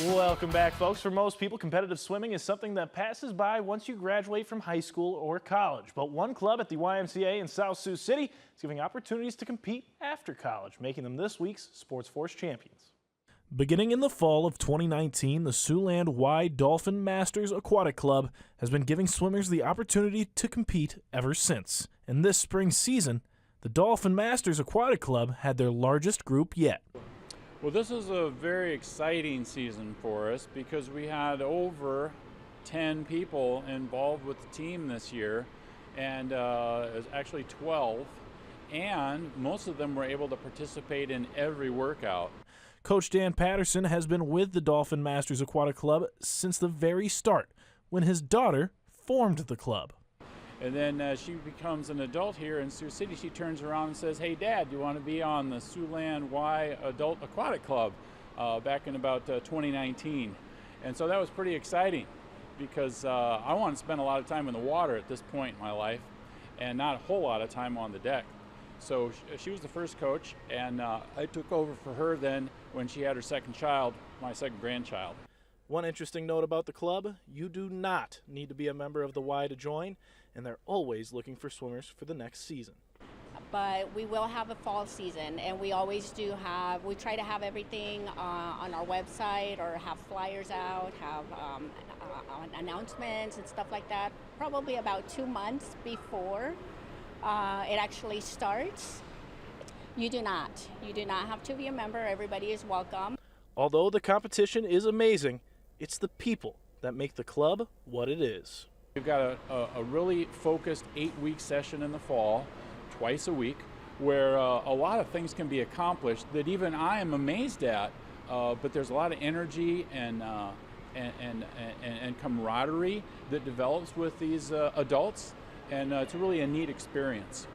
Welcome back, folks. For most people, competitive swimming is something that passes by once you graduate from high school or college. But one club at the YMCA in South Sioux City is giving opportunities to compete after college, making them this week's Sportsfource champions. Beginning in the fall of 2019, the Siouxland Y Dolphin Masters Aquatic Club has been giving swimmers the opportunity to compete ever since. And this spring season, the Dolphin Masters Aquatic Club had their largest group yet. Well, this is a very exciting season for us because we had over 10 people involved with the team this year, and it was actually 12, and most of them were able to participate in every workout. Coach Dan Patterson has been with the Dolphin Masters Aquatic Club since the very start, when his daughter formed the club. And then as she becomes an adult here in Sioux City, she turns around and says, "Hey, Dad, do you want to be on the Siouxland Y Adult Aquatic Club?" Back in about 2019. And so that was pretty exciting because I want to spend a lot of time in the water at this point in my life and not a whole lot of time on the deck. So she was the first coach, and I took over for her then when she had her second child, my second grandchild. One interesting note about the club, you do not need to be a member of the Y to join, and they're always looking for swimmers for the next season. But we will have a fall season, and we always do we try to have everything on our website or have flyers out, have announcements and stuff like that, probably about 2 months before it actually starts. You do not have to be a member. Everybody is welcome. Although the competition is amazing, it's the people that make the club what it is. We've got a really focused 8-week session in the fall, twice a week, where a lot of things can be accomplished that even I am amazed at, but there's a lot of energy and camaraderie that develops with these adults, and it's really a neat experience.